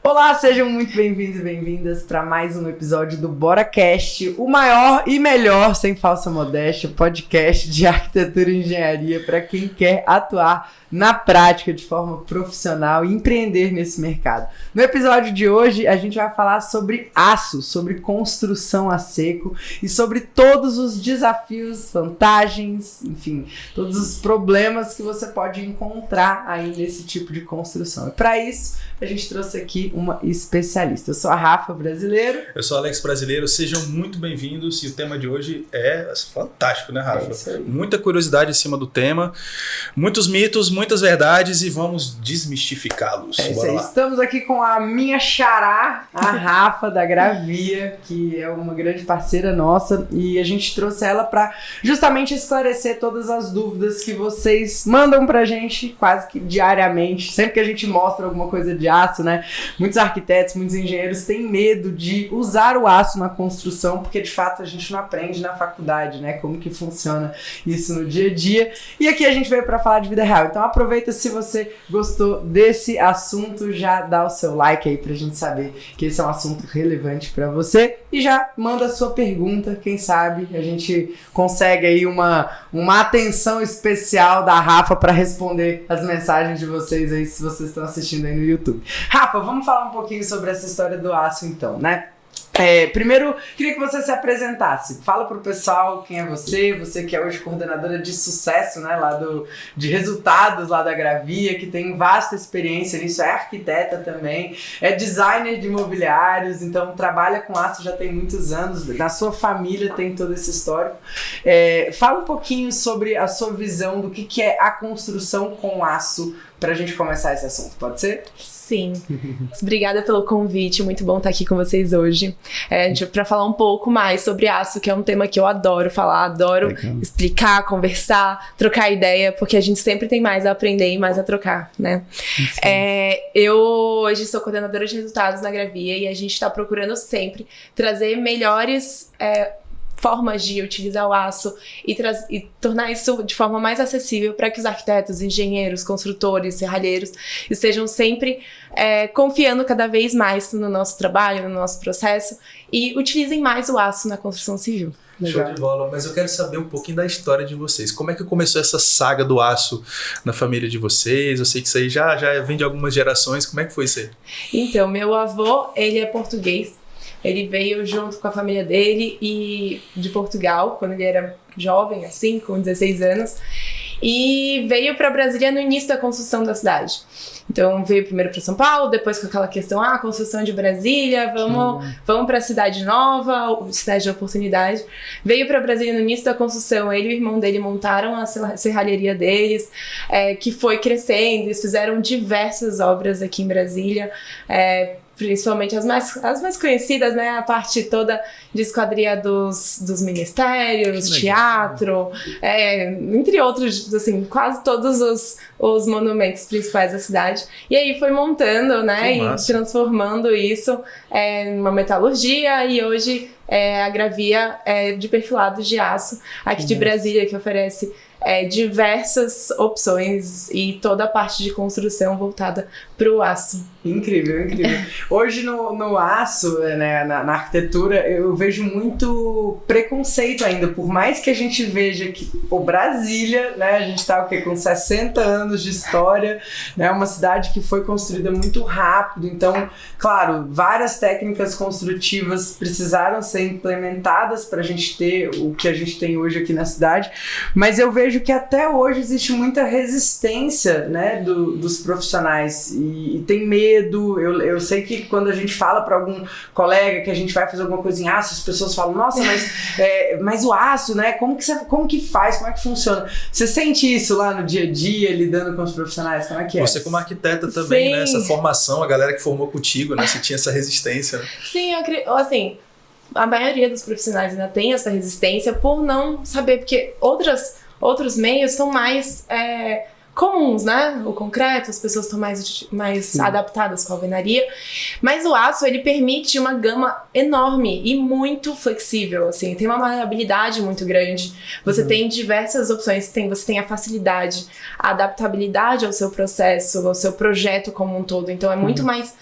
Olá, sejam muito bem-vindos e bem-vindas para mais um episódio do BoraCast, o maior e melhor, sem falsa modéstia, podcast de arquitetura e engenharia para quem quer atuar na prática de forma profissional e empreender nesse mercado. No episódio de hoje, a gente vai falar sobre aço, sobre construção a seco e sobre todos os desafios, vantagens, enfim, todos os problemas que você pode encontrar aí nesse tipo de construção. E para isso, a gente trouxe aqui uma especialista. Eu sou a Rafa Brasileiro. Eu sou o Alex Brasileiro. Sejam muito bem-vindos. E o tema de hoje é fantástico, né, Rafa? Muita curiosidade em cima do tema, muitos mitos, muitas verdades e vamos desmistificá-los. É isso aí. Estamos aqui com a minha xará, a Rafa da Gravia, que é uma grande parceira nossa, e a gente trouxe ela para justamente esclarecer todas as dúvidas que vocês mandam pra gente quase que diariamente, sempre que a gente mostra alguma coisa de aço, né? Muitos arquitetos, muitos engenheiros têm medo de usar o aço na construção, porque de fato a gente não aprende na faculdade, né? Como que funciona isso no dia a dia. E aqui a gente veio para falar de vida real. Então aproveita, se você gostou desse assunto, já dá o seu like aí pra gente saber que esse é um assunto relevante para você e já manda a sua pergunta, quem sabe a gente consegue aí uma atenção especial da Rafa para responder as mensagens de vocês aí, se vocês estão assistindo aí no YouTube. Rafa, vamos falar um pouquinho sobre essa história do aço então, né? Primeiro, queria que você se apresentasse. Fala pro pessoal quem é você que é hoje coordenadora de sucesso, né, de resultados lá da Gravia, que tem vasta experiência nisso, é arquiteta também, é designer de imobiliários, então trabalha com aço já tem muitos anos, na sua família tem todo esse histórico. Fala um pouquinho sobre a sua visão do que é a construção com aço, pra gente começar esse assunto, pode ser? Sim. Obrigada pelo convite, muito bom estar aqui com vocês hoje. Para falar um pouco mais sobre aço, que é um tema que eu adoro falar, adoro explicar, conversar, trocar ideia, porque a gente sempre tem mais a aprender e mais a trocar, né? Eu hoje sou coordenadora de resultados na Gravia e a gente está procurando sempre trazer melhores formas de utilizar o aço e tornar isso de forma mais acessível para que os arquitetos, engenheiros, construtores, serralheiros estejam sempre confiando cada vez mais no nosso trabalho, no nosso processo e utilizem mais o aço na construção civil. Legal. Show de bola, mas eu quero saber um pouquinho da história de vocês. Como é que começou essa saga do aço na família de vocês? Eu sei que isso aí já vem de algumas gerações. Como é que foi isso aí? Então, meu avô, ele é português. Ele veio junto com a família dele de Portugal, quando ele era jovem, assim, com 16 anos, e veio para Brasília no início da construção da cidade. Então veio primeiro para São Paulo, depois com aquela questão, construção de Brasília, vamos para a cidade nova, cidade de oportunidade. Veio para Brasília no início da construção, ele e o irmão dele montaram a serralheria deles, que foi crescendo, eles fizeram diversas obras aqui em Brasília, principalmente as mais conhecidas, né? A parte toda de esquadria dos ministérios, teatro, entre outros, assim, quase todos os monumentos principais da cidade. E aí foi montando, né? E transformando isso numa metalurgia e hoje a Gravia de perfilados de aço aqui de Brasília, que oferece diversas opções e toda a parte de construção voltada para o aço. Incrível, incrível. Hoje no aço, né, na arquitetura, eu vejo muito preconceito ainda, por mais que a gente veja que Brasília, né, a gente tá com 60 anos de história, né, uma cidade que foi construída muito rápido, então, claro, várias técnicas construtivas precisaram ser implementadas para a gente ter o que a gente tem hoje aqui na cidade, mas eu vejo que até hoje existe muita resistência, né, dos profissionais e tem medo. Eu sei que quando a gente fala para algum colega que a gente vai fazer alguma coisa em aço, as pessoas falam, nossa, mas o aço, né, como que faz, como é que funciona? Você sente isso lá no dia a dia, lidando com os profissionais, como é que é? Você como arquiteta também, né, essa formação, a galera que formou contigo, né, você tinha essa resistência, né? Sim, assim, a maioria dos profissionais ainda tem essa resistência por não saber, porque outros meios são mais comuns, né? O concreto, as pessoas estão mais adaptadas com a alvenaria, mas o aço, ele permite uma gama enorme e muito flexível, assim, tem uma maleabilidade muito grande, você tem diversas opções, você tem a facilidade, a adaptabilidade ao seu processo, ao seu projeto como um todo, então é muito mais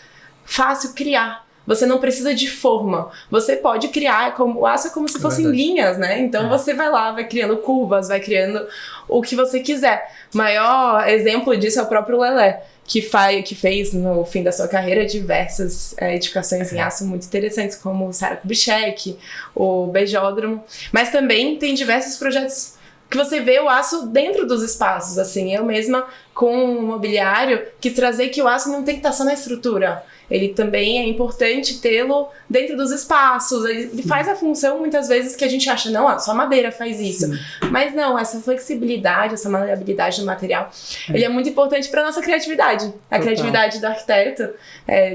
fácil criar. Você não precisa de forma. Você pode criar, o aço é como se fossem linhas, né? Então você vai lá, vai criando curvas, vai criando o que você quiser. O maior exemplo disso é o próprio Lelé, que fez no fim da sua carreira diversas edificações em aço muito interessantes, como o Sara Kubitschek, o Beijódromo. Mas também tem diversos projetos que você vê o aço dentro dos espaços. Assim, eu mesma, com o mobiliário, quis trazer que o aço não tem que estar só na estrutura. Ele também é importante tê-lo dentro dos espaços. Ele faz a função, muitas vezes, que a gente acha, não, só madeira faz isso. Sim. Mas não, essa flexibilidade, essa maleabilidade do material, ele é muito importante para a nossa criatividade. A criatividade do arquiteto,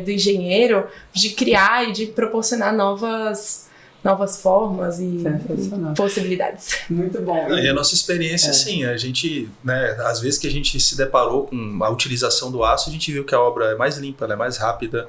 do engenheiro, de criar e de proporcionar novas formas e possibilidades. Muito bom. E a nossa experiência, sim, a gente, né, às vezes que a gente se deparou com a utilização do aço, a gente viu que a obra é mais limpa, ela é mais rápida,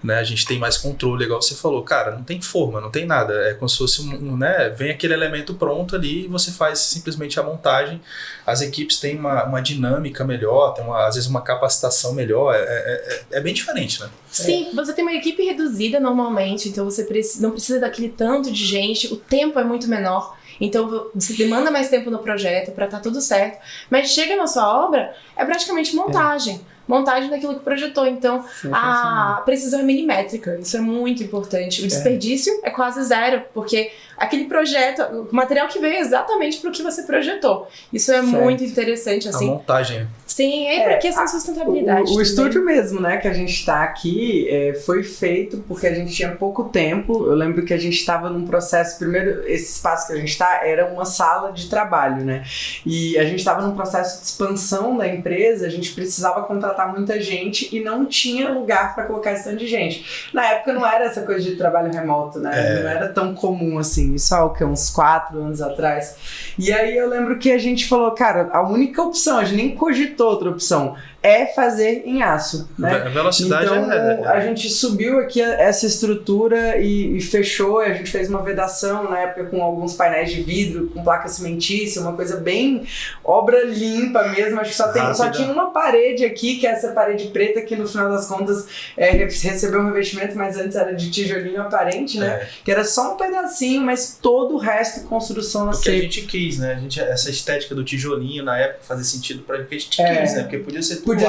né, a gente tem mais controle, igual você falou, cara, não tem forma, não tem nada, é como se fosse né, vem aquele elemento pronto ali e você faz simplesmente a montagem. As equipes têm uma dinâmica melhor, tem às vezes uma capacitação melhor, é bem diferente, né? Sim, você tem uma equipe reduzida normalmente, então você não precisa daquele tanto de gente, o tempo é muito menor, então você demanda mais tempo no projeto para estar tudo certo, mas chega na sua obra, é praticamente montagem daquilo que projetou, então a precisão é milimétrica, isso é muito importante, o desperdício é quase zero, porque aquele projeto, o material que veio exatamente para o que você projetou, isso é muito interessante, assim. A montagem. Sim, é porque essa sustentabilidade. O estúdio mesmo, né, que a gente está aqui, foi feito porque a gente tinha pouco tempo. Eu lembro que a gente estava num processo, primeiro, esse espaço que a gente está era uma sala de trabalho, né, e a gente estava num processo de expansão da empresa, a gente precisava contratar muita gente e não tinha lugar para colocar esse tanto de gente. Na época não era essa coisa de trabalho remoto, né, não era tão comum assim, isso há uns 4 anos atrás. E aí eu lembro que a gente falou, cara, a única opção, a gente nem cogitou outra opção, é fazer em aço, né? A velocidade então, a gente subiu aqui essa estrutura e fechou, a gente fez uma vedação na época com alguns painéis de vidro, com placa cimentícia, uma coisa bem obra limpa mesmo, acho que só tinha uma parede aqui, que é essa parede preta, que no final das contas recebeu um revestimento, mas antes era de tijolinho aparente, né? Que era só um pedacinho, mas todo o resto construção a seco. Porque a gente quis, né? Essa estética do tijolinho na época fazia sentido pra gente quis, né? Porque podia ser tudo de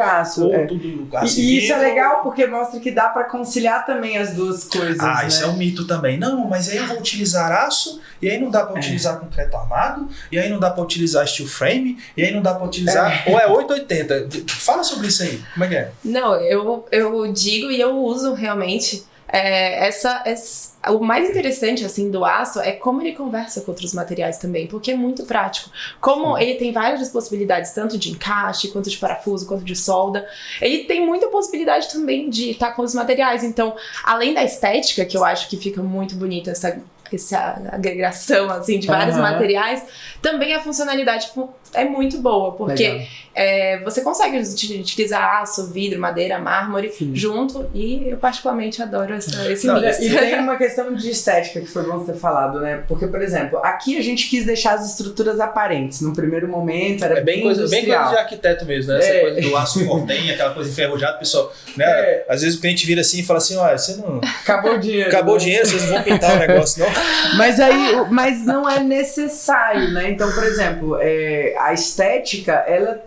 aço. Ou tudo aço e isso é legal porque mostra que dá pra conciliar também as duas coisas. Isso é um mito também. Não, mas aí eu vou utilizar aço, e aí não dá pra utilizar concreto armado, e aí não dá pra utilizar steel frame, e aí não dá pra utilizar. Ou é 880. Fala sobre isso aí. Como é que é? Não, eu digo e eu uso realmente. O mais interessante assim do aço é como ele conversa com outros materiais também, porque é muito prático. Como ele tem várias possibilidades, tanto de encaixe, quanto de parafuso, quanto de solda, ele tem muita possibilidade também de estar com os materiais. Então, além da estética, que eu acho que fica muito bonita essa agregação assim, de vários materiais, também a funcionalidade é muito boa, porque você consegue utilizar aço, vidro, madeira, mármore junto, e eu particularmente adoro esse mix. E tem uma questão de estética que foi bom ter falado, né? Porque, por exemplo, aqui a gente quis deixar as estruturas aparentes. No primeiro momento era bem coisa de arquiteto mesmo, né? Essa coisa do aço cortem, aquela coisa enferrujada, pessoal, né? Às vezes o cliente vira assim e fala assim, olha, você não... Acabou o dinheiro. Vocês não vão pintar o negócio, não? Mas não é necessário, né? Então, por exemplo, a estética, ela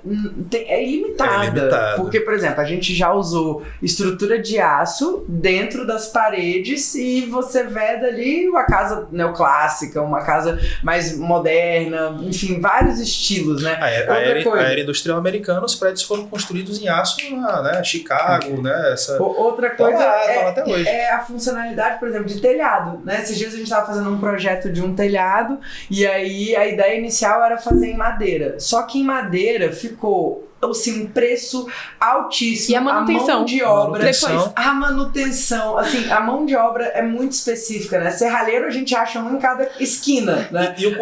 é ilimitada. Porque, por exemplo, a gente já usou estrutura de aço dentro das paredes e você veda ali uma casa neoclássica, uma casa mais moderna, enfim, vários estilos, né? A era industrial americana, os prédios foram construídos em aço, né? Chicago, né? Outra coisa até hoje. É a funcionalidade, por exemplo, de telhado, né? Esses dias a gente estava fazendo um projeto de um telhado e aí a ideia inicial era fazer em madeira. Só que em madeira ficou assim, um preço altíssimo. E a manutenção. A mão de obra. A manutenção. Assim, a mão de obra é muito específica, né? Serralheiro a gente acha um em cada esquina, né? E o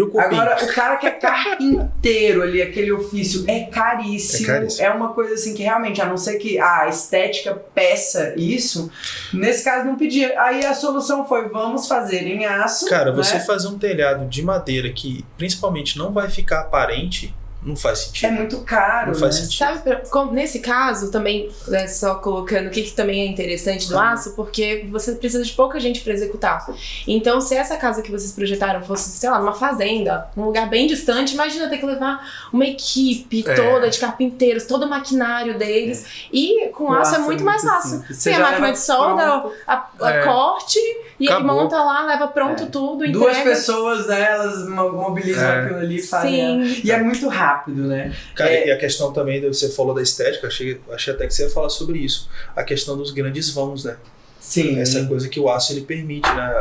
cupim? Agora o cara que é carpinteiro ali, aquele ofício, é caríssimo. É uma coisa assim que realmente, a não ser que a estética peça isso, nesse caso não pedia. Aí a solução foi, vamos fazer em aço. Cara, você fazer um telhado de madeira que principalmente não vai ficar aparente, Não faz sentido. É muito caro, Não faz né? sentido. Sabe, nesse caso, também, só colocando o que também é interessante do aço, porque você precisa de pouca gente para executar. Então, se essa casa que vocês projetaram fosse, sei lá, numa fazenda, num lugar bem distante, imagina ter que levar uma equipe toda de carpinteiros, todo o maquinário deles. E com aço é muito mais fácil. Simples. Tem a máquina de solda, a corte, e ele Acabou. monta lá, leva pronto tudo, entrega. Duas pessoas, né, elas mobilizam aquilo ali e fazem. Sim. E é muito rápido, né? Cara, e a questão também, você falou da estética, achei até que você ia falar sobre isso. A questão dos grandes vãos, né? Sim. Essa coisa que o aço ele permite, né?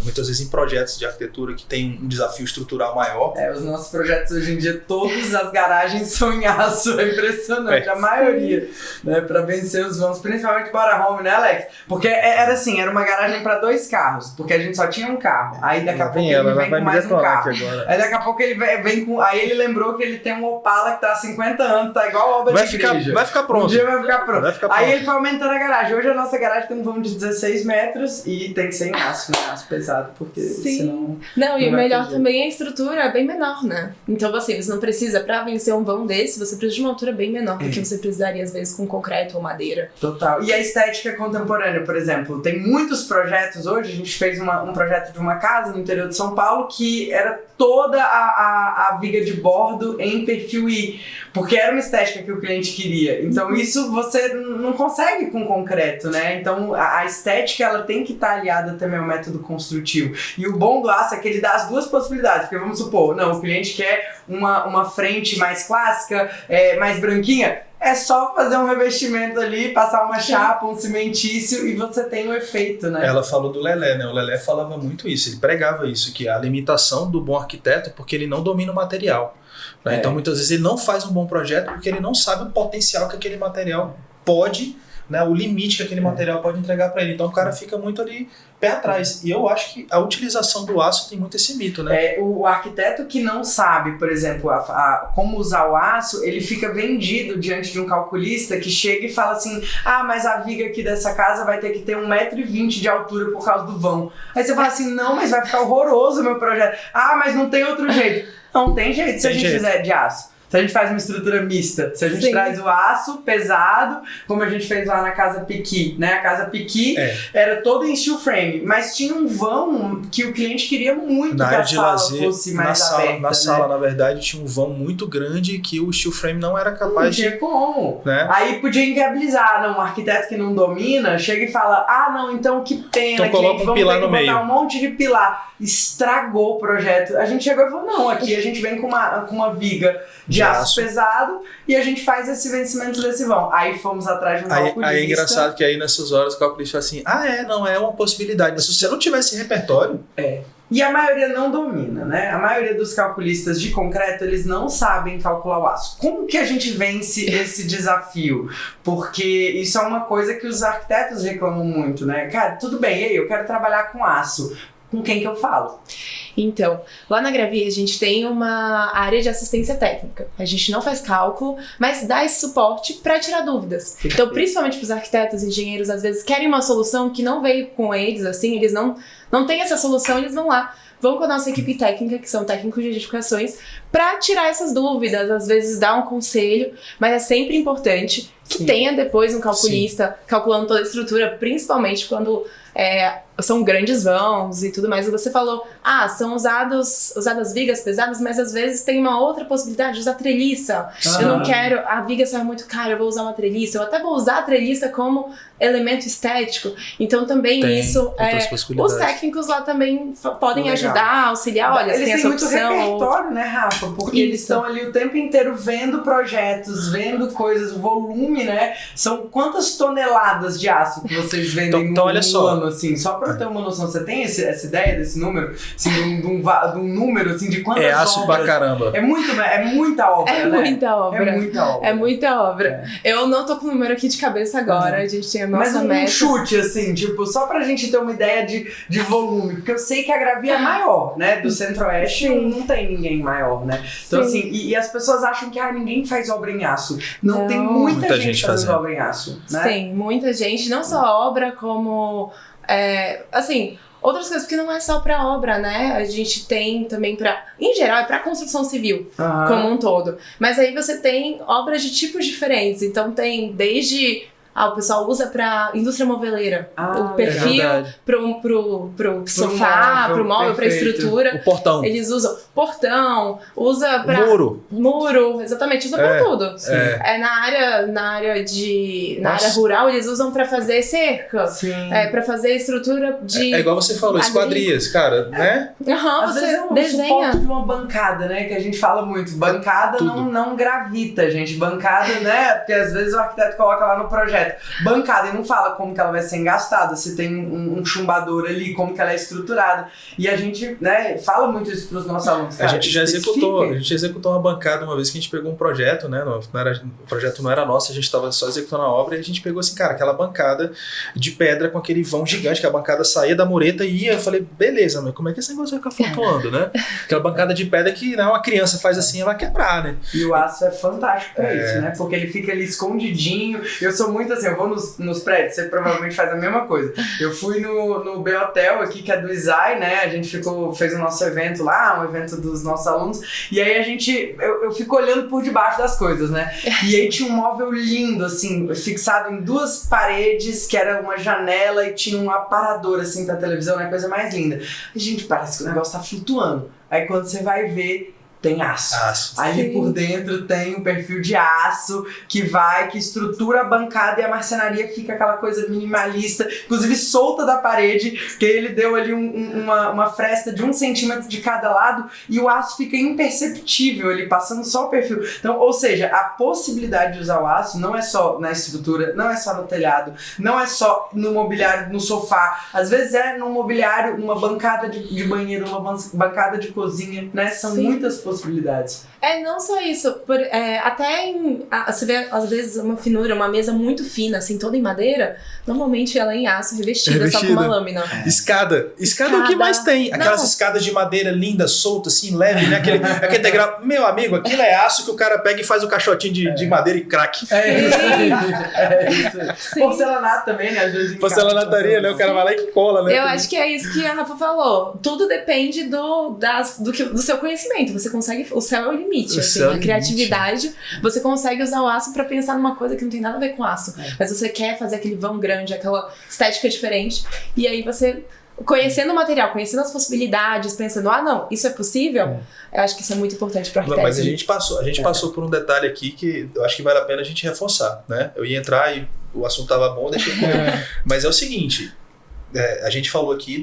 Muitas vezes em projetos de arquitetura que tem um desafio estrutural maior. Os nossos projetos hoje em dia, todas as garagens são em aço, é impressionante, a maioria, né, pra vencer os vãos, principalmente para home, né, Alex? Porque era assim, era uma garagem para 2 carros, porque a gente só tinha um carro, aí daqui a pouco ele vem com mais um carro, aí daqui a pouco ele vem com, aí ele lembrou que ele tem um Opala que tá há 50 anos, tá igual a obra de igreja. Vai ficar pronto. Um dia vai ficar pronto. Vai ficar pronto. Aí ele foi aumentando a garagem, hoje a nossa garagem tem um vão de 16 metros e tem que ser em aço, né, aço pesado, porque senão... Não, e o vai melhor ter também é a estrutura é bem menor, né? Então, assim, você não precisa, pra vencer um vão desse, você precisa de uma altura bem menor do que você precisaria, às vezes, com concreto ou madeira. Total. E a estética contemporânea, por exemplo, tem muitos projetos hoje, a gente fez um projeto de uma casa no interior de São Paulo que era toda a viga de bordo em perfil I, porque era uma estética que o cliente queria. Então isso você não consegue com concreto, né? Então a estética ela tem que estar aliada também ao método construtivo. E o bom do aço é que ele dá as duas possibilidades, porque vamos supor, não, o cliente quer uma frente mais clássica, mais branquinha, é só fazer um revestimento ali, passar uma chapa, um cimentício e você tem o efeito, né? Ela falou do Lelé, né? O Lelé falava muito isso, ele pregava isso, que a limitação do bom arquiteto é porque ele não domina o material. Né? Então muitas vezes ele não faz um bom projeto porque ele não sabe o potencial que aquele material pode, né? O limite que aquele material pode entregar para ele. Então o cara fica muito ali pé atrás. E eu acho que a utilização do aço tem muito esse mito, né? O arquiteto que não sabe, por exemplo, como usar o aço, ele fica vendido diante de um calculista que chega e fala assim, mas a viga aqui dessa casa vai ter que ter 1,20 m de altura por causa do vão. Aí você fala assim, não, mas vai ficar horroroso o meu projeto. Mas não tem outro jeito. Não tem jeito se a gente fizer de aço. Se a gente faz uma estrutura mista, se a gente traz o aço pesado, como a gente fez lá na Casa Piqui, né? A Casa Piqui era toda em steel frame, mas tinha um vão que o cliente queria muito que a sala fosse mais aberta. Na sala, na verdade, tinha um vão muito grande que o steel frame não era capaz de... Não tinha como. Né? Aí podia inviabilizar, não, um arquiteto que não domina, chega e fala, não, então que pena, então coloca um pilar no meio. Botar um monte de pilar. Estragou o projeto. A gente chegou e falou, não, aqui a gente vem com uma viga de aço pesado e a gente faz esse vencimento desse vão. Aí fomos atrás de um calculista. Aí é engraçado que aí nessas horas o calculista fala assim, não é uma possibilidade, mas se você não tivesse repertório... E a maioria não domina, né? A maioria dos calculistas de concreto, eles não sabem calcular o aço. Como que a gente vence esse desafio? Porque isso é uma coisa que os arquitetos reclamam muito, né? Cara, tudo bem, e aí, eu quero trabalhar com aço. Com quem que eu falo? Então, lá na Gravia a gente tem uma área de assistência técnica. A gente não faz cálculo, mas dá esse suporte para tirar dúvidas. Então, principalmente para os arquitetos, engenheiros, às vezes querem uma solução que não veio com eles, assim, eles não têm essa solução, eles vão lá. Vão com a nossa equipe técnica, que são técnicos de edificações, para tirar essas dúvidas, às vezes dar um conselho, mas é sempre importante que tenha depois um calculista calculando toda a estrutura, principalmente quando são grandes vãos e tudo mais. E você falou, são usadas vigas pesadas, mas às vezes tem uma outra possibilidade de usar treliça. Eu não quero, a viga sai muito cara, eu vou usar uma treliça. Eu até vou usar a treliça como elemento estético. Então também os técnicos lá também podem ajudar, auxiliar. Olha, eles tem essa opção. Eles têm muito repertório, né, Rafa? Porque eles estão ali o tempo inteiro vendo projetos, vendo coisas, o volume, né? São quantas toneladas de aço que vocês vendem então, olha só. ano, assim? Só pra eu ter uma noção, você tem essa ideia desse número? Assim, de um número, assim, de quantas obras? É aço pra caramba. É muita obra, né? Muita obra. É muita obra. Eu não tô com o número aqui de cabeça agora, a gente tem a nossa meta. Mas um chute, assim, tipo, só pra gente ter uma ideia de volume, porque eu sei que a Gravia é maior, né? Do Centro-Oeste não tem ninguém maior, né? Então, assim, e as pessoas acham que ninguém faz obra em aço. Não. Tem muita gente fazendo obra em aço, né? Sim, muita gente, não só obra, como... assim, outras coisas, porque não é só pra obra, né? A gente tem também em geral, é pra construção civil, como um todo. Mas aí você tem obras de tipos diferentes. Então tem desde... o pessoal usa pra indústria moveleira. O perfil pro sofá, pro móvel, pra estrutura. O portão. Eles usam portão, usa pra... Muro, exatamente, usa pra tudo. Na área rural, eles usam pra fazer cerca. Pra fazer estrutura de... É igual você falou, esquadrias, cara, né? Às vezes é um suporte de uma bancada, né? Que a gente fala muito. Bancada não gravita, gente. Bancada, né? Porque às vezes o arquiteto coloca lá no projeto. Bancada e não fala como que ela vai ser engastada, se tem um chumbador ali, como que ela é estruturada. E a gente, né, fala muito isso pros nossos alunos. Cara, a gente já executou uma bancada uma vez que a gente pegou um projeto, né? O projeto não era nosso, a gente estava só executando a obra e a gente pegou assim, cara, aquela bancada de pedra com aquele vão gigante, que a bancada saía da mureta e ia. Eu falei, beleza, mas como é que esse negócio vai ficar flutuando, né? Aquela bancada de pedra que, né, uma criança faz assim, ela vai quebrar, né? E o aço é fantástico pra isso, né? Porque ele fica ali escondidinho. Eu sou muito assim, eu vou nos prédios, você provavelmente faz a mesma coisa. Eu fui no B-Hotel aqui, que é do ISAI, né? A gente fez o nosso evento lá, um evento dos nossos alunos, e aí eu fico olhando por debaixo das coisas, né? E aí tinha um móvel lindo, assim, fixado em 2 paredes, que era uma janela e tinha um aparador, assim, pra televisão, né? Coisa mais linda. E, gente, parece que o negócio tá flutuando. Aí quando você vai ver, tem aço. Ali por dentro tem um perfil de aço que estrutura a bancada e a marcenaria fica aquela coisa minimalista, inclusive solta da parede, que ele deu ali uma fresta de 1 centímetro de cada lado e o aço fica imperceptível ali, passando só o perfil. Então, ou seja, a possibilidade de usar o aço não é só na estrutura, não é só no telhado, não é só no mobiliário, no sofá, às vezes é no mobiliário, numa bancada de banheiro, uma bancada de cozinha, né? São muitas possibilidades. Não só isso, até você vê às vezes uma finura, uma mesa muito fina, assim, toda em madeira, normalmente ela é em aço, revestida. Só com uma lâmina. Escada é o que mais tem. Aquelas escadas de madeira linda, solta, assim, leve, né? Aquele degrau. Meu amigo, aquilo é aço que o cara pega e faz o caixotinho de madeira e craque. Isso. Porcelanato também, né? Às vezes porcelanataria, né? O cara vai lá e cola, né? Eu acho que é isso que a Rafa falou. Tudo depende do seu conhecimento. Você consegue... O céu é o limite. Assim, a criatividade. Você consegue usar o aço pra pensar numa coisa que não tem nada a ver com aço. Mas você quer fazer aquele vão grande, aquela estética diferente. E aí você... Conhecendo o material, conhecendo as possibilidades, pensando, não, isso é possível, eu acho que isso é muito importante para o arquiteto. Mas a gente passou por um detalhe aqui que eu acho que vale a pena a gente reforçar, né? Eu ia entrar e o assunto tava bom, deixei Mas é o seguinte, a gente falou aqui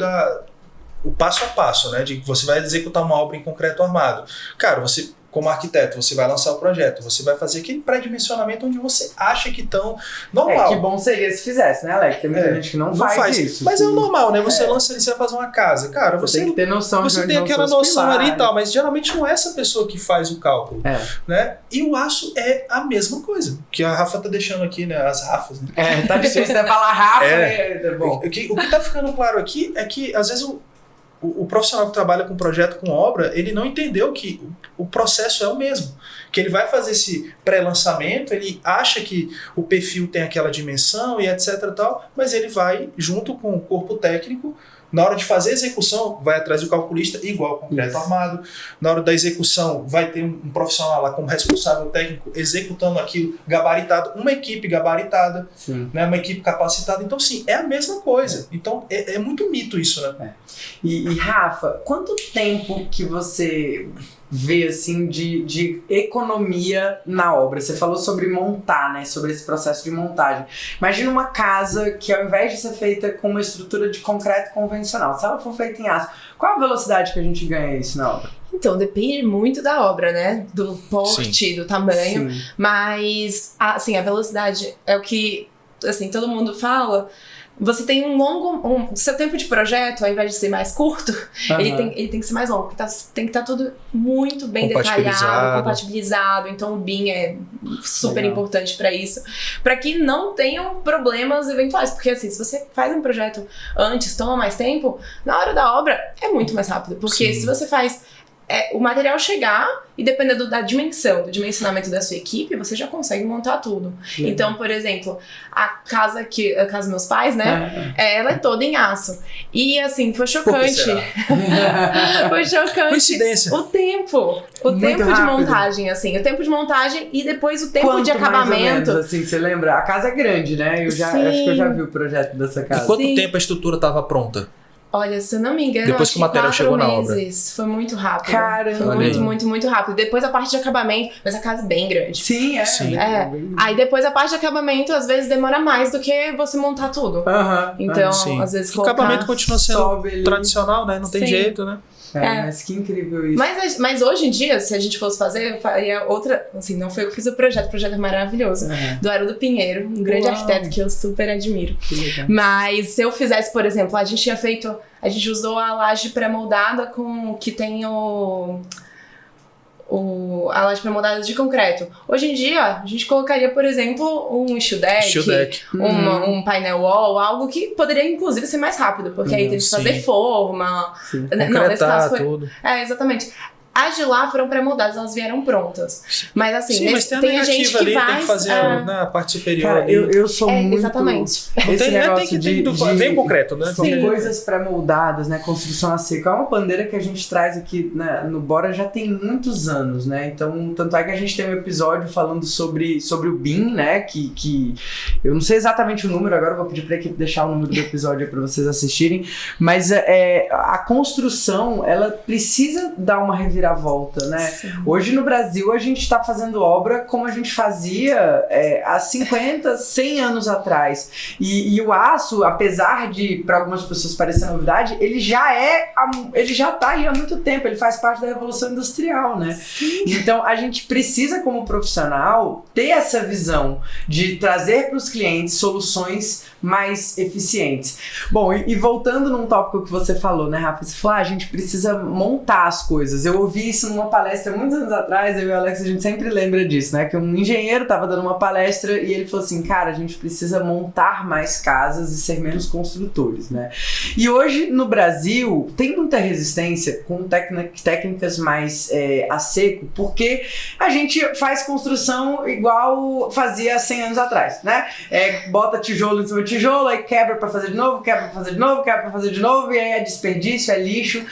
o passo a passo, né? De que você vai executar uma obra em concreto armado. Cara, você... Como arquiteto, você vai lançar o projeto, você vai fazer aquele pré-dimensionamento onde você acha que estão normal. Que bom seria se fizesse, né, Alex? Tem muita gente que não faz isso. Mas é o normal, né? Você lança ali, você vai fazer uma casa. Cara, você tem que ter noção de você tem aquela noção ali e tal, mas geralmente não é essa pessoa que faz o cálculo, né? E o aço é a mesma coisa, que a Rafa tá deixando aqui, né? As Rafas, né? Tá difícil até falar Rafa, bom. O que tá ficando claro aqui é que, às vezes, o profissional que trabalha com projeto, com obra, ele não entendeu que o processo é o mesmo. Que ele vai fazer esse pré-lançamento, ele acha que o perfil tem aquela dimensão e etc e tal, mas ele vai junto com o corpo técnico. Na hora de fazer a execução, vai atrás do calculista, igual concreto armado. Na hora da execução, vai ter um profissional lá como responsável técnico executando aquilo gabaritado, uma equipe gabaritada, né, uma equipe capacitada. Então, sim, é a mesma coisa. Então, é muito mito isso, né? E Rafa, quanto tempo que você vê, assim, de economia na obra? Você falou sobre montar, né? Sobre esse processo de montagem. Imagina uma casa que, ao invés de ser feita com uma estrutura de concreto convencional, se ela for feita em aço, qual a velocidade que a gente ganha isso na obra? Então, depende muito da obra, né? Do porte, do tamanho. Mas, assim, a velocidade é o que, assim, todo mundo fala. Você tem seu tempo de projeto, ao invés de ser mais curto, ele tem que ser mais longo, porque tem que estar tudo muito bem detalhado, compatibilizado. Então o BIM é super importante para isso, para que não tenham problemas eventuais, porque assim, se você faz um projeto antes, toma mais tempo, na hora da obra é muito mais rápido, porque se você faz o material chegar e dependendo da dimensão, do dimensionamento da sua equipe, você já consegue montar tudo. Então, por exempa, a casa dos meus pais, né? Ela é toda em aço. E assim, foi chocante. Foi chocante. Coincidência. O tempo de montagem, assim. O tempo de montagem e depois o tempo de acabamento. Mais ou menos, assim, você lembra? A casa é grande, né? Acho que eu já vi o projeto dessa casa. E quanto tempo a estrutura estava pronta? Olha, se eu não me engano, depois que o material chegou na obra. Foi muito rápido. Caramba. Foi muito rápido. Depois a parte de acabamento, mas a casa é bem grande. Sim. Aí depois a parte de acabamento, às vezes, demora mais do que você montar tudo. Então, às vezes, o acabamento continua sendo tradicional, né? Não tem jeito, né? Mas que incrível isso. Mas hoje em dia, se a gente fosse fazer, eu faria outra. Assim, não foi eu que fiz o projeto é maravilhoso. Do Haroldo Pinheiro, um grande arquiteto que eu super admiro. Mas se eu fizesse, por exemplo, a gente usou a laje pré-moldada que tem a laje pré-moldada de concreto. Hoje em dia, a gente colocaria, por exemplo, um steel deck. Um painel wall, algo que poderia, inclusive, ser mais rápido, porque aí tem que fazer forma. Não, nesse caso foi... tudo. Exatamente. As de lá foram pré-moldadas, elas vieram prontas. Mas assim, mas tem a gente que ali, vai... tem que fazer na parte superior. Cara, eu sou muito... Exatamente. Esse negócio vem concreto, né? Sim. Coisas pré-moldadas, né? Construção a seco. É uma bandeira que a gente traz aqui no Bora já tem muitos anos, né? Então, tanto é que a gente tem um episódio falando sobre o BIM, né? Que eu não sei exatamente o número, agora eu vou pedir pra equipe deixar o número do episódio pra vocês assistirem. Mas a construção, ela precisa dar uma reviravolta, né? Sim. Hoje no Brasil a gente está fazendo obra como a gente fazia há 50, 100 anos atrás. E o aço, apesar de para algumas pessoas parecer novidade, ele já tá aí há muito tempo, ele faz parte da Revolução Industrial, né? Sim. Então a gente precisa, como profissional, ter essa visão de trazer para os clientes soluções mais eficientes. Bom, e voltando num tópico que você falou, né, Rafa? Você falou, a gente precisa montar as coisas. Eu ouvi isso numa palestra muitos anos atrás, eu e o Alex, a gente sempre lembra disso, né? Que um engenheiro estava dando uma palestra e ele falou assim, cara, a gente precisa montar mais casas e ser menos construtores, né? E hoje, no Brasil, tem muita resistência com técnicas mais a seco, porque a gente faz construção igual fazia 100 anos atrás, né? Bota tijolo em cima de tijolo, aí quebra pra fazer de novo, quebra pra fazer de novo, quebra pra fazer de novo, e aí é desperdício, é lixo.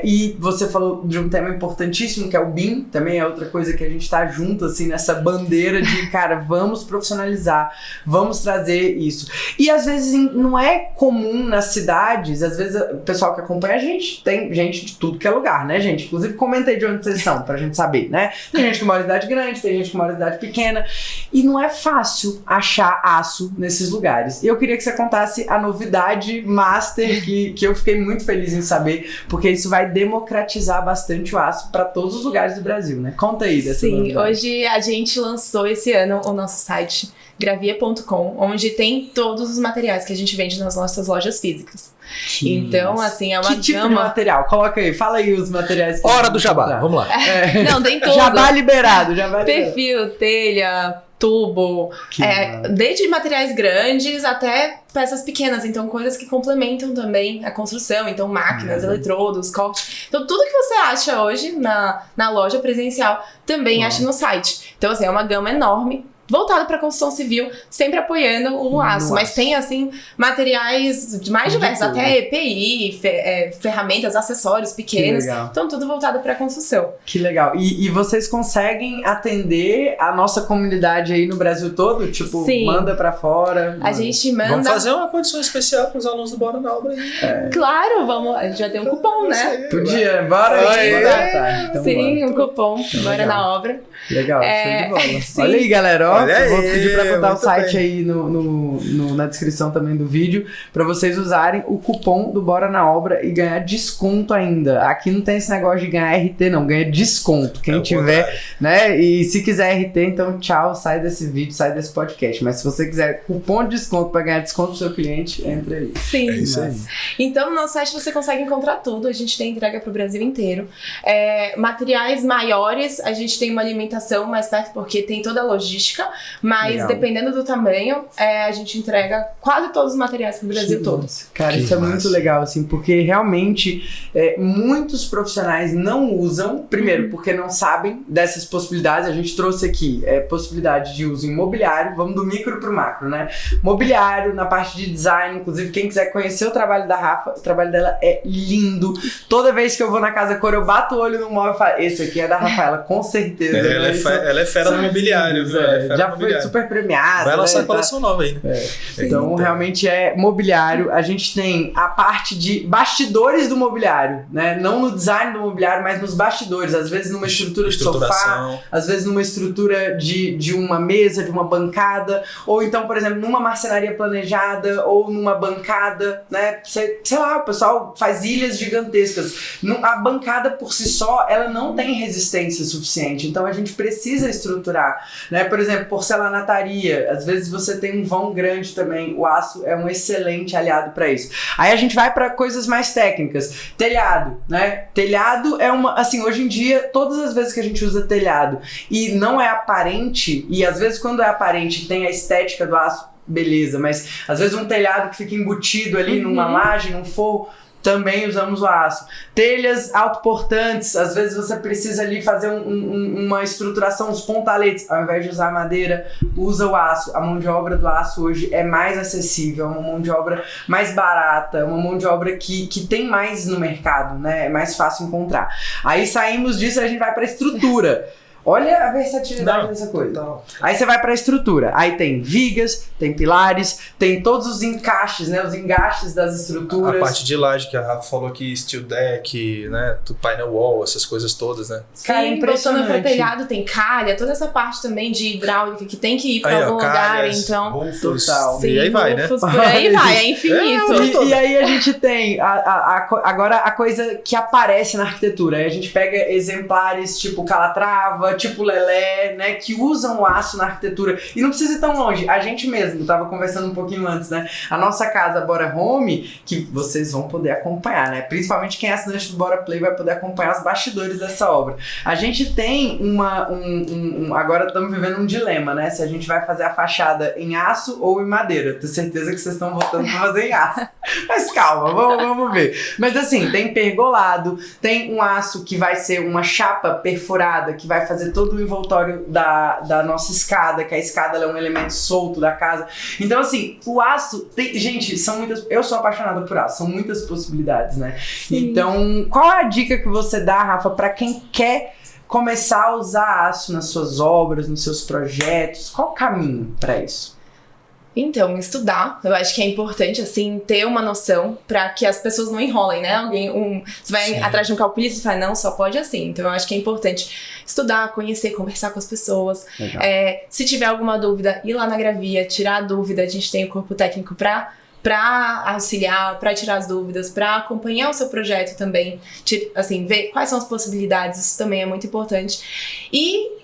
E você falou de um tema importantíssimo, que é o BIM, também é outra coisa que a gente tá junto, assim, nessa bandeira de, cara, vamos profissionalizar, vamos trazer isso. E às vezes não é comum nas cidades, às vezes o pessoal que acompanha a gente, tem gente de tudo que é lugar, né, gente? Inclusive, comenta aí de onde vocês são, pra gente saber, né? Tem gente que mora em cidade grande, tem gente que mora em cidade pequena, e não é fácil achar aço nesses lugares. E eu queria que você contasse a novidade master que eu fiquei muito feliz em saber, porque isso vai democratizar bastante o aço para todos os lugares do Brasil, né? Conta aí dessa novidade. Sim, hoje a gente lançou esse ano o nosso site gravia.com, onde tem todos os materiais que a gente vende nas nossas lojas físicas. Então, assim, é uma Que tipo de material? Coloca aí, fala aí os materiais. Hora do jabá, vamos lá. Não, tem tudo. Jabá liberado, Perfil, telha, tubo, desde materiais grandes até peças pequenas, então coisas que complementam também a construção, então máquinas, eletrodos, corte. Então tudo que você acha hoje na loja presencial também acha no site. Então assim, é uma gama enorme, voltado para a construção civil, sempre apoiando o aço. Mas tem, assim, materiais mais diversos, até EPI, ferramentas, acessórios pequenos. Então, tudo voltado para a construção. Que legal. E vocês conseguem atender a nossa comunidade aí no Brasil todo? Tipo, Sim. Manda para fora? A gente manda... Vamos fazer uma condição especial para os alunos do Bora na Obra aí. Claro, vamos. A gente já tem um cupom, né? Podia, bora aí. Então, sim, um cupom. Bora na Obra. Legal, show de bola. Olha aí, galera, ó. Olha vou pedir pra botar o site bem. aí na descrição também do vídeo, pra vocês usarem o cupom do Bora na Obra e ganhar desconto ainda. Aqui não tem esse negócio de ganhar RT, não, ganha desconto. Quem tiver, né? E se quiser RT, então tchau, sai desse vídeo, sai desse podcast. Mas se você quiser cupom de desconto pra ganhar desconto pro seu cliente, entra aí. Sim. É isso aí. Então, no nosso site você consegue encontrar tudo. A gente tem entrega pro Brasil inteiro. Materiais maiores, a gente tem uma alimentação mais perto porque tem toda a logística. logística, mas Legal. dependendo do tamanho, a gente entrega quase todos os materiais pro Brasil todo. Cara, Que isso é massa. muito legal, assim, porque realmente muitos profissionais não usam, primeiro, porque não sabem dessas possibilidades. A gente trouxe aqui possibilidade de uso em mobiliário, vamos do micro pro macro, né? Mobiliário, na parte de design, inclusive quem quiser conhecer o trabalho da Rafa, o trabalho dela é lindo. Toda vez que eu vou na Casa Cor, eu bato o olho no móvel e falo, esse aqui é da Rafaela, com certeza. Ela né? é fera no mobiliário, viu? Ela é fera Já no foi mobiliário. super premiada. Vai lançar né? coleção nova aí, né? Então, realmente é mobiliário. A gente tem a parte de bastidores do mobiliário, né? Não no design do mobiliário, mas nos bastidores. Às vezes numa estrutura de sofá, Estruturação. às vezes numa estrutura de uma mesa, de uma bancada, ou então, por exemplo, numa marcenaria planejada, ou numa bancada, né? Sei lá, o pessoal faz ilhas gigantescas. A bancada por si só, ela não tem resistência suficiente, então a gente precisa estruturar, né? Por exemplo, porcelanataria, às vezes você tem um vão grande também, o aço é um excelente aliado para isso. Aí a gente vai para coisas mais técnicas, telhado, né? Telhado é assim, hoje em dia, todas as vezes que a gente usa telhado e não é aparente, e às vezes quando é aparente tem a estética do aço, beleza, mas às vezes um telhado que fica embutido ali numa laje, num forro, também usamos o aço. Telhas autoportantes, às vezes você precisa ali fazer uma estruturação, uns pontaletes, ao invés de usar madeira, usa o aço. A mão de obra do aço hoje é mais acessível, é uma mão de obra mais barata, uma mão de obra que tem mais no mercado, né? É mais fácil encontrar. Aí saímos disso e a gente vai para a estrutura. Olha a versatilidade dessa coisa. Total. Aí você vai pra estrutura. Aí tem vigas, tem pilares, tem todos os encaixes, né? Os engastes das estruturas. A parte de laje que a Rafa falou aqui, steel deck, né? Painel wall, essas coisas todas, né? Cara, Sim, impressionante. voltando pro telhado tem calha, toda essa parte também de hidráulica que tem que ir pra Aí, algum ó, lugar, calhas, então... rufos, Total. e aí vai, né? Por aí vai, é infinito. E aí a gente tem agora a coisa que aparece na arquitetura. Aí a gente pega exemplares tipo Calatrava, tipo Lelé, né, que usam o aço na arquitetura. E não precisa ir tão longe. A gente mesmo, tava conversando um pouquinho antes, né? A nossa casa Bora Home, que vocês vão poder acompanhar, né? Principalmente quem é assinante do Bora Play vai poder acompanhar os bastidores dessa obra. A gente tem agora estamos vivendo um dilema, né? Se a gente vai fazer a fachada em aço ou em madeira. Tenho certeza que vocês estão votando pra fazer em aço. Mas calma, vamos ver. Mas assim, tem pergolado, tem um aço que vai ser uma chapa perfurada, que vai fazer todo o envoltório da nossa escada, que a escada ela é um elemento solto da casa. Então assim, o aço gente, são muitas, eu sou apaixonada por aço, são muitas possibilidades, né? Sim. Então, qual é a dica que você dá, Rafa, para quem quer começar a usar aço nas suas obras, nos seus projetos? Qual o caminho para isso? Então, estudar, eu acho que é importante, assim, ter uma noção pra que as pessoas não enrolem, né? Você vai atrás de um calculista e fala, não, só pode assim. Então, eu acho que é importante estudar, conhecer, conversar com as pessoas. Se tiver alguma dúvida, ir lá na Gravia, tirar a dúvida. A gente tem o corpo técnico pra auxiliar, pra tirar as dúvidas, pra acompanhar o seu projeto também. Assim, ver quais são as possibilidades, isso também é muito importante. E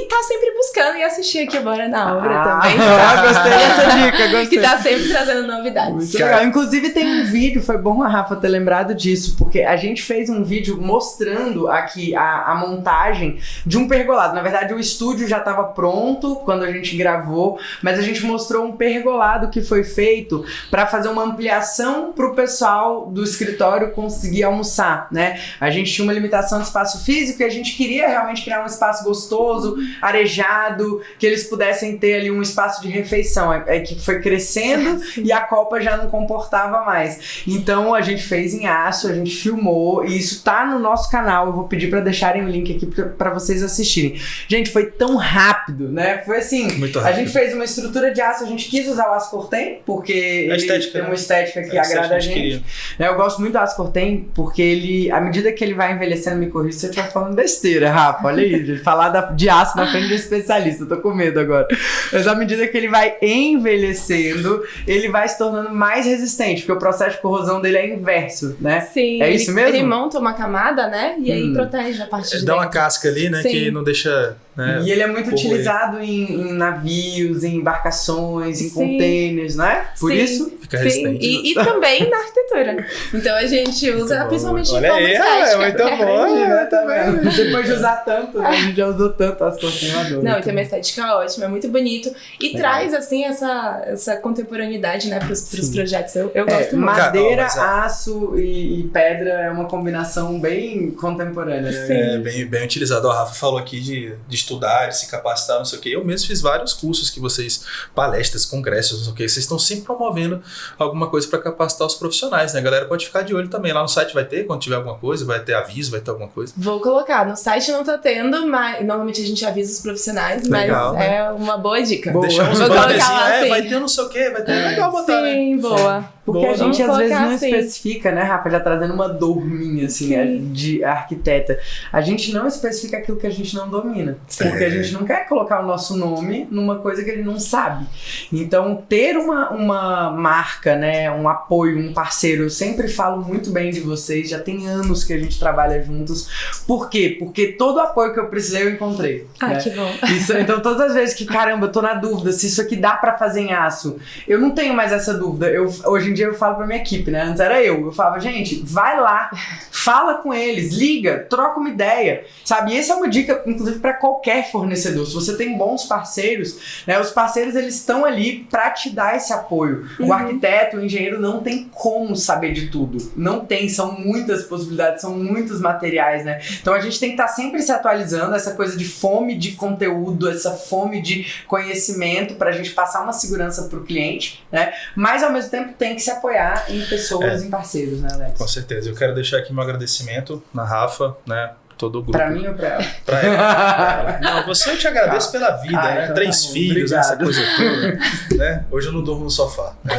tá sempre buscando e assistir aqui agora na obra também. Tá? Gostei dessa dica, gostei. Que tá sempre trazendo novidades. Muito legal. Inclusive tem um vídeo, foi bom a Rafa ter lembrado disso, porque a gente fez um vídeo mostrando aqui a montagem de um pergolado. Na verdade, o estúdio já estava pronto quando a gente gravou, mas a gente mostrou um pergolado que foi feito para fazer uma ampliação pro pessoal do escritório conseguir almoçar, né? A gente tinha uma limitação de espaço físico e a gente queria realmente criar um espaço gostoso, arejado, que eles pudessem ter ali um espaço de refeição. A equipe foi crescendo e a copa já não comportava mais. Então a gente fez em aço, a gente filmou e isso tá no nosso canal. Eu vou pedir para deixarem o link aqui para vocês assistirem. Gente, foi tão rápido, né? Foi assim, muito rápido. A gente fez uma estrutura de aço, a gente quis usar o aço Cortem, porque ele tem uma estética que agrada a gente. Eu gosto muito do aço Cortem, porque ele, à medida que ele vai envelhecendo, me corrija se eu estiver falando besteira, Rafa, olha aí, gente, falar de aço na frente do especialista, eu tô com medo agora. Mas à medida que ele vai envelhecendo, ele vai se tornando mais resistente, porque o processo de corrosão dele é inverso, né? Sim. É isso mesmo? Ele monta uma camada, né? E aí protege a parte de Dá dentro. uma casca ali, né? Sim. Que não deixa né? E ele é muito utilizado em navios, em embarcações, em containers, né? Por isso fica resistente. E também na arquitetura. Então a gente usa principalmente em forma é muito bom, né? Também. Depois de usar tanto, a gente já usou tanto as continuadoras. Não, e tem uma estética ótima, é muito bonito. E traz, assim, essa contemporaneidade, né, pros projetos. Eu gosto muito. Madeira, aço e pedra é uma combinação bem contemporânea. É, bem utilizado. A Rafa falou aqui de estudar, de se capacitar, não sei o quê. Eu mesmo fiz vários cursos que vocês, palestras, congressos, não sei o quê. Vocês estão sempre promovendo alguma coisa para capacitar os profissionais, né? A galera pode ficar de olho também. Lá no site vai ter, quando tiver alguma coisa, vai ter aviso, vai ter alguma coisa. Vou colocar. No site não tá tendo, mas normalmente a gente avisa os profissionais, legal, mas é uma boa dica. Deixar uns bannerzinhos, vai ter não sei o quê, vai ter. Legal botar, né? Sim, boa. Porque boa, a gente às vezes não assim. especifica, né, Rafa? Já trazendo uma dor minha, assim, de arquiteta. A gente não especifica aquilo que a gente não domina. Porque a gente não quer colocar o nosso nome numa coisa que ele não sabe. Então, ter uma marca, né, um apoio, um parceiro, eu sempre falo muito bem de vocês, já tem anos que a gente trabalha juntos. Por quê? Porque todo o apoio que eu precisei, eu encontrei. Ah, né? que bom. Então, todas as vezes que, caramba, eu tô na dúvida se isso aqui dá pra fazer em aço, eu não tenho mais essa dúvida. Hoje em dia eu falo pra minha equipe, né? Antes era eu falava, gente, vai lá, fala com eles, liga, troca uma ideia, sabe? E essa é uma dica, inclusive, pra qualquer fornecedor. Se você tem bons parceiros, né? Os parceiros, eles estão ali pra te dar esse apoio. O arquiteto, o engenheiro não tem como saber de tudo. Não tem, são muitas possibilidades, são muitos materiais, né? Então a gente tem que estar sempre se atualizando, essa coisa de fome de conteúdo, essa fome de conhecimento pra gente passar uma segurança pro cliente, né? Mas ao mesmo tempo tem que se apoiar em pessoas, em parceiros, né, Alex? Com certeza. Eu quero deixar aqui meu agradecimento na Rafa, né? Todo o grupo. Pra mim ou pra ela? Pra ela. Não, você eu te agradeço pela vida, né? Então 3 tá bom, filhos, obrigado. essa coisa toda. Né? Hoje eu não durmo no sofá. Né?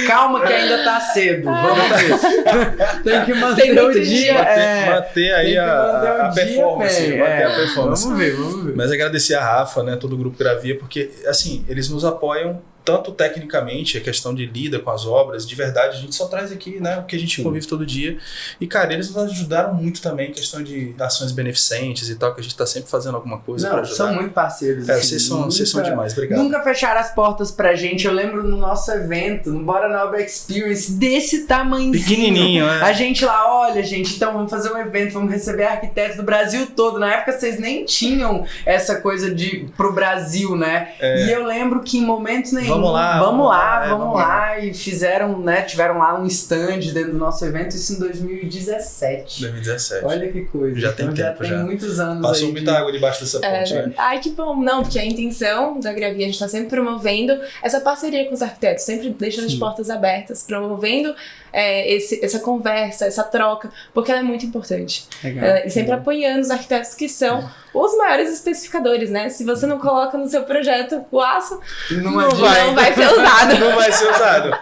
Calma que ainda tá cedo. Vamos ver. Tem que manter o dia. Manter aí a performance. Manter a performance. Vamos ver. Mas agradecer a Rafa, né? Todo o grupo Gravia, porque assim, eles nos apoiam tanto tecnicamente, a questão de lida com as obras, de verdade, a gente só traz aqui, né, o que a gente convive todo dia. E, cara, eles nos ajudaram muito também em questão de ações beneficentes e tal, que a gente tá sempre fazendo alguma coisa pra ajudar. São muito parceiros. Assim, vocês são demais, obrigado. Nunca fecharam as portas pra gente. Eu lembro no nosso evento, no Bora Nova Experience, desse tamanhozinho. Pequenininho, né? A gente lá, olha, gente, então vamos fazer um evento, vamos receber arquitetos do Brasil todo. Na época vocês nem tinham essa coisa de pro Brasil, né? E eu lembro que em momentos nenhum, vamos lá, e fizeram, né, tiveram lá um stand dentro do nosso evento, isso em 2017. 2017. Olha que coisa. Já tem tempo, já tem muitos anos. Passou aí muita água debaixo dessa ponte, né? Ai, que bom. Não, porque a intenção da Gravia, a gente tá sempre promovendo essa parceria com os arquitetos, sempre deixando as portas abertas, promovendo essa conversa, essa troca, porque ela é muito importante. E sempre apoiando os arquitetos que são os maiores especificadores, né? Se você não coloca no seu projeto o aço, não vai ser usado. Não vai ser usado.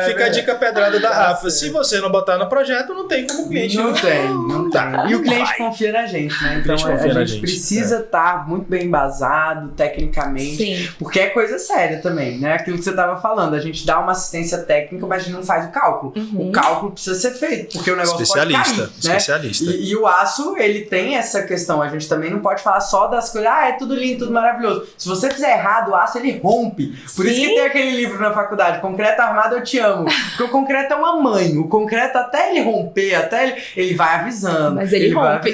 Fica a dica pedrada da Rafa. Se você não botar no projeto, não tem como o cliente. Não tem. E o cliente confia na gente, né? Então a gente precisa estar muito bem embasado tecnicamente. Sim. Porque é coisa séria também, né? Aquilo que você estava falando, a gente dá uma assistência técnica, mas a gente não faz o cálculo. O cálculo precisa ser feito, porque o negócio pode cair, né? Especialista. E o aço, ele tem essa questão. A gente também não pode falar só das coisas, é tudo lindo, tudo maravilhoso. Se você fizer errado, o aço, ele rompe. Por isso que tem aquele livro na faculdade, Concreto Armado Eu Te Amo. Porque o concreto é uma mãe. O concreto, até ele romper, ele vai avisando. Mas ele rompe.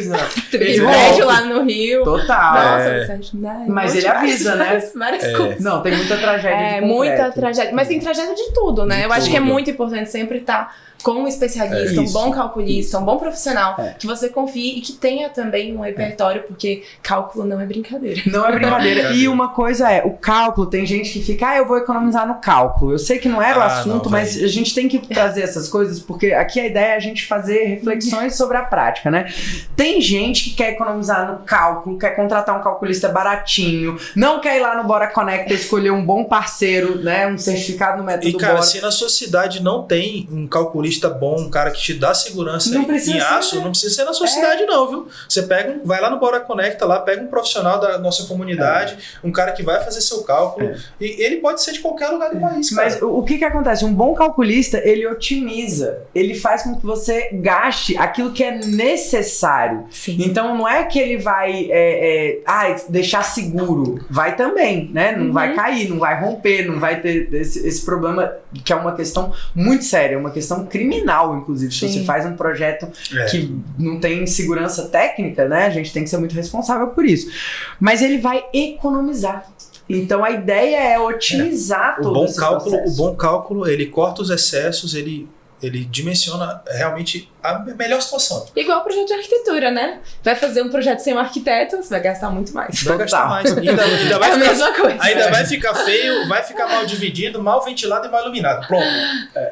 Ele rompe lá no Rio. Total. Nossa, mas ele avisa, né? Não, tem muita tragédia de muita tragédia. Mas tem tragédia de tudo, né? Eu acho que é muito importante sempre estar com um especialista, um bom calculista, um bom profissional, que você confie e que tenha também um repertório, porque cálculo não é brincadeira. Não é brincadeira. E uma coisa o cálculo, tem gente que fica, eu vou economizar no cálculo. Eu sei que não era o assunto, mas a gente tem que trazer essas coisas, porque aqui a ideia é a gente fazer reflexões sobre a prática, né? Tem gente que quer economizar no cálculo, quer contratar um calculista baratinho, não quer ir lá no Bora Conecta escolher um bom parceiro, né? Um certificado no método Bora. E cara, se na sua cidade não tem um calculista bom, um cara que te dá segurança em aço, não precisa ser na sua cidade não, viu? Você vai lá no Bora Conecta, lá, pega um profissional da nossa comunidade, um cara que vai fazer seu cálculo, e ele pode ser de qualquer lugar do país, cara. Mas o que acontece? acontece? Um bom calculista, ele otimiza. Ele faz com que você gaste aquilo que é necessário. Sim. Então, não é que ele vai deixar seguro. Vai também, né? Não vai cair, não vai romper, não vai ter esse problema, que é uma questão muito séria, uma questão criminal, inclusive. Sim. Se você faz um projeto que não tem segurança técnica, né? A gente tem que ser muito responsável por isso. Mas ele vai economizar. Então a ideia é otimizar todo esse processo. O bom cálculo, ele corta os excessos, ele dimensiona realmente a melhor situação. Igual o projeto de arquitetura, né? Vai fazer um projeto sem um arquiteto, você vai gastar muito mais. Vai gastar mais. Ainda vai é a mesma coisa. Ainda vai ficar feio, vai ficar mal dividido, mal ventilado e mal iluminado. Pronto.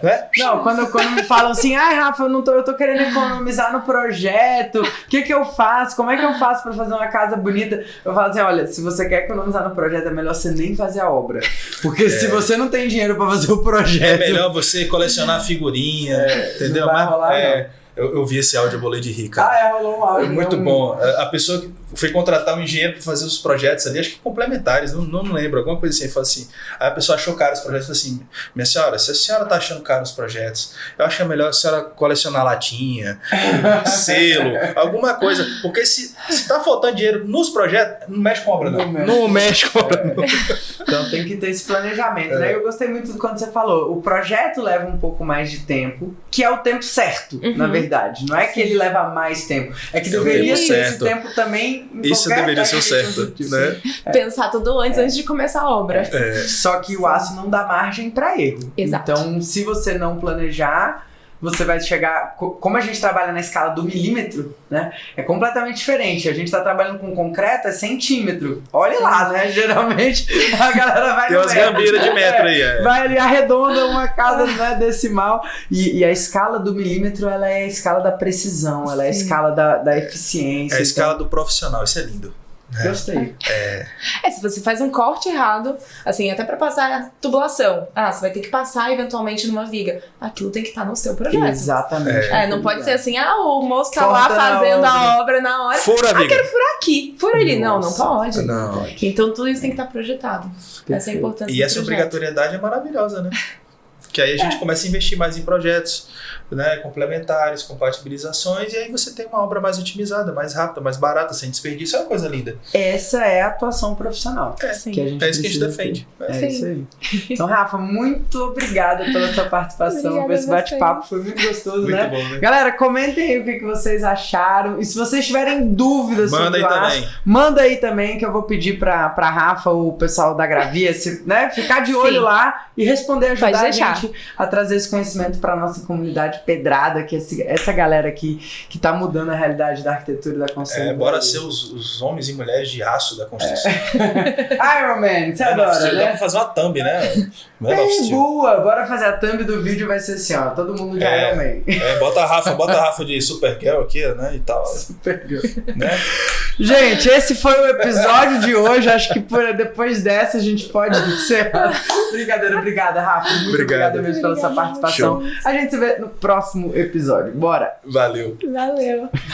Né? Não, quando me falam assim, Rafa, eu tô querendo economizar no projeto, o que eu faço? Como é que eu faço pra fazer uma casa bonita? Eu falo assim, olha, se você quer economizar no projeto, é melhor você nem fazer a obra. Porque se você não tem dinheiro pra fazer o projeto... É melhor você colecionar figurinha, entendeu? Não vai rolar, não. Eu vi esse áudio, eu bolei de rir, cara. Rolou um áudio. Muito bom. A pessoa que foi contratar um engenheiro para fazer os projetos ali, acho que complementares, não lembro, alguma coisa assim. Falou assim. Aí a pessoa achou caro os projetos, falou assim: minha senhora, se a senhora tá achando caro os projetos, eu acho que é melhor a senhora colecionar latinha, selo, alguma coisa. Porque se tá faltando dinheiro nos projetos, não mexe com obra, não. Não mexe com obra, não. Então tem que ter esse planejamento, né? Eu gostei muito do quando você falou. O projeto leva um pouco mais de tempo, que é o tempo certo, na verdade. Não é que ele leva mais tempo. É que deveria ser esse tempo também em isso deveria ser o certo, né? Pensar tudo antes de começar a obra. Só que o aço não dá margem para erro. Exato. Então, se você não planejar, você vai chegar... Como a gente trabalha na escala do milímetro, né? É completamente diferente. A gente tá trabalhando com concreto, é centímetro. Olha lá, né? Geralmente a galera vai tem umas gambeiras de metro aí. Vai ali, arredonda uma casa, né, decimal. E a escala do milímetro, ela é a escala da precisão, ela é a escala da eficiência. É a escala do profissional, isso é lindo. Gostei. Se você faz um corte errado, assim, até pra passar tubulação, você vai ter que passar eventualmente numa viga. Aquilo tem que estar no seu projeto. Exatamente. Não pode ser assim, o moço tá lá fazendo a obra na hora. Fura a viga. Quero furar aqui. Fura ali. Não pode. Não. Então tudo isso tem que estar projetado. Essa é a importância E essa obrigatoriedade é maravilhosa, né? Que aí a gente começa a investir mais em projetos, né, complementares, compatibilizações, e aí você tem uma obra mais otimizada, mais rápida, mais barata, sem desperdício. É uma coisa linda. Essa é a atuação profissional. Sim. É isso que a gente defende. Isso aí. Então, Rafa, muito obrigada pela sua participação, por esse bate-papo. Foi muito gostoso, muito né? Bom, né? Galera, comentem aí o que vocês acharam. E se vocês tiverem dúvidas sobre o aço, manda aí também, que eu vou pedir pra Rafa, o pessoal da Gravia, né, ficar de olho lá e responder, ajudar a gente a trazer esse conhecimento para nossa comunidade pedrada, que essa galera aqui que tá mudando a realidade da arquitetura e da construção. Bora ser os homens e mulheres de aço da construção. Iron Man, você adora, né? Vamos fazer uma thumb, né? Boa, bora fazer a thumb do vídeo, vai ser assim, ó, todo mundo de Iron Man. Bota a Rafa de Supergirl aqui, né, e tal. Supergirl. Né? Gente, esse foi o episódio de hoje, acho que depois dessa a gente pode encerrar. Brincadeira, obrigada, Rafa, muito obrigada mesmo pela sua participação. Show. A gente se vê no próximo episódio, bora! Valeu!